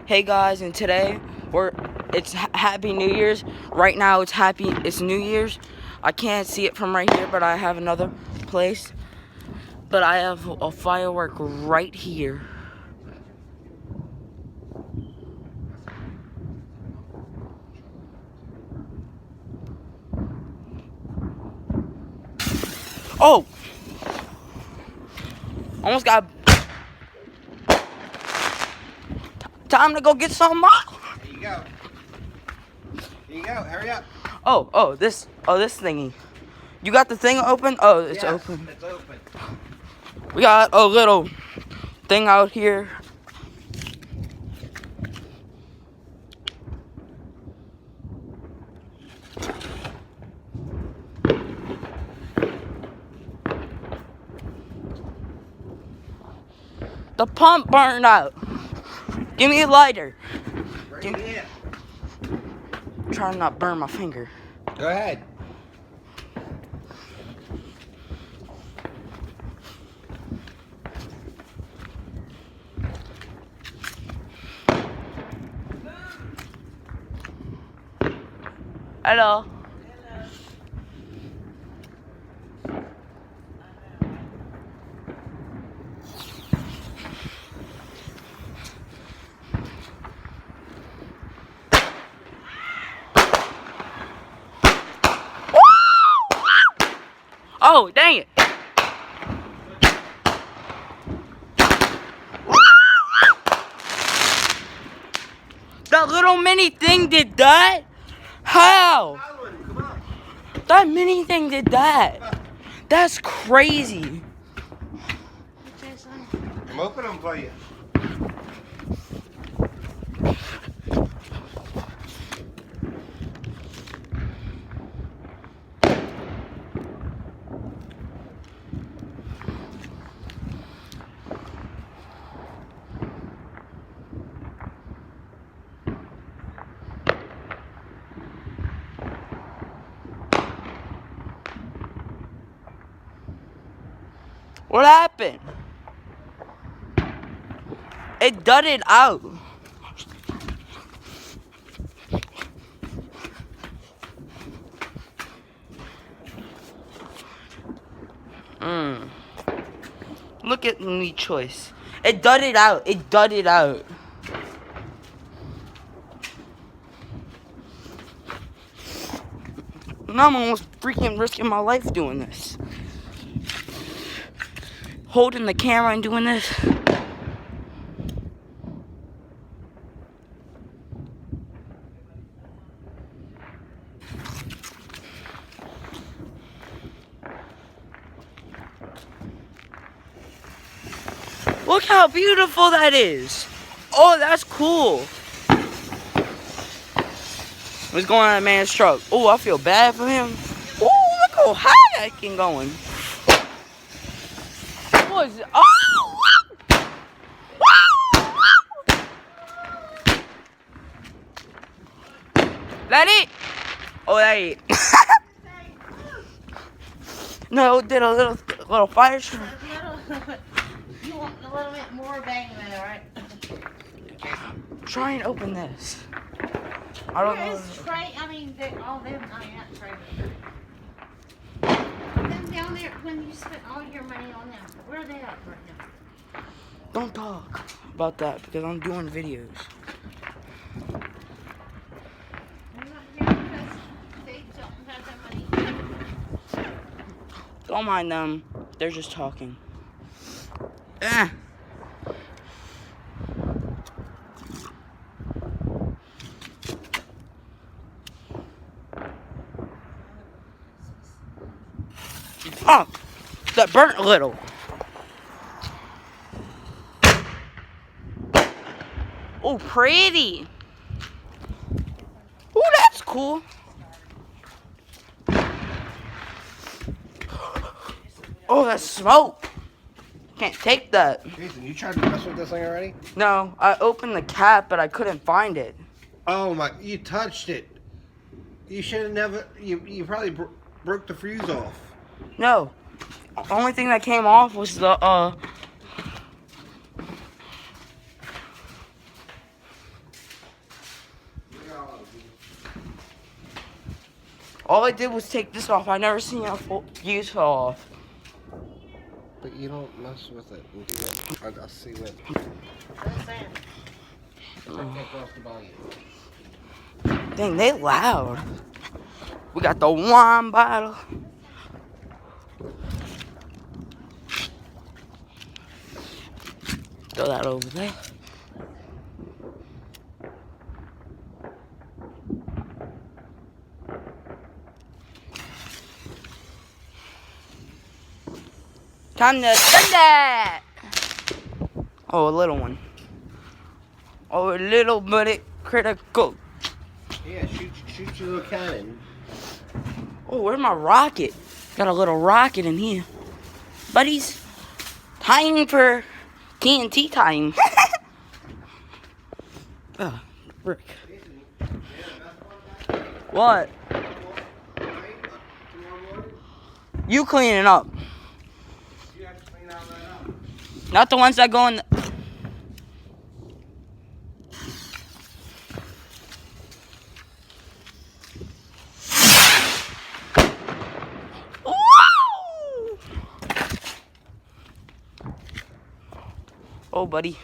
Hey guys, and today it's Happy New Year's. Right now it's New Year's. I can't see it from right here, but I have another place. But I have a firework right here. Oh! Almost got time to go get some more. Here you go. Here you go. Hurry up. This thingy. You got the thing open? Oh, it's Yes, open. it's open. We got a little thing out here. The pump burned out. Give me a lighter. Bring it I'm trying to not burn my finger. in. Go ahead. Hello. Oh, dang it. That little mini thing did that? How? Come on. That mini thing did that. That's crazy. I'm opening them for you. What happened? It dudded out. Look at me choice. It dudded out. It dudded out. Now I'm almost freaking risking my life doing this. Holding the camera and doing this. Look how beautiful that is. Oh, that's cool. What's going on, man's truck? Oh, I feel bad for him. Oh, look how high that can going. What is it? Oh! That it? Oh, that it. No, it did a little fire truck. You want a little bit more bang in there, right? Try and open this. I don't know. Trey, I mean, all them, I mean, not Trey, but them down there, when you spent all your money on them, where are they at right now? Don't talk about that because I'm doing videos. They're not here because they don't have that money. Don't mind them. They're just talking. Ah. Oh, that burnt a little. Oh, pretty. Oh, that's cool. Oh, that's smoke. Can't take that. Jason, you tried to mess with this thing already? No, I opened the cap, but I couldn't find it. Oh my, you touched it. You should have never, you probably broke the fuse off. No. The only thing that came off was the, All I did was take this off. I never seen a full fuse fall off. But you don't mess with it until I see what. Dang, they loud. We got the wine bottle. Throw that over there. Time to send that. Oh, a little one. Oh, a little buddy critical. Yeah, shoot your little cannon. Oh, where's my rocket? Got a little rocket in here. Buddies, time for TNT time. Oh, brick. What? You clean it up. Not the ones that go in the... Woo! Oh, buddy.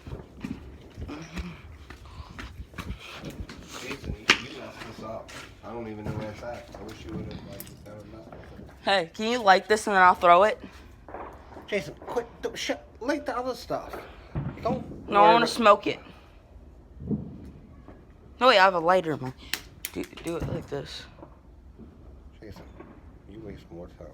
Jason, you messed this up. I don't even know where it's at. I wish you would have like just never messed with it. Hey, can you light this and then I'll throw it? Jason, quit. Light the other stuff. Don't. No, I want to smoke it. No, wait, I have a lighter in my... Do it like this. Jason, you waste more time.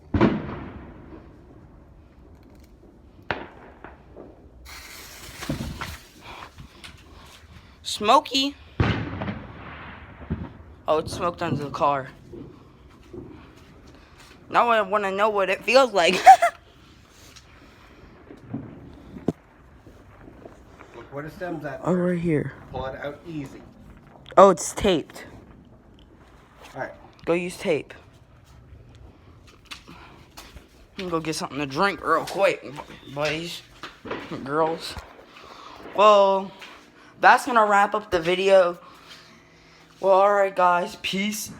Smoky. Oh, it's smoked under the car. Now I want to know what it feels like. Look where the stem's at. Oh, right here. Pull it out easy. Oh, it's taped. Alright. Go use tape. I'm gonna go get something to drink real quick, buddies, girls. Well, that's gonna wrap up the video. Well, alright, guys. Peace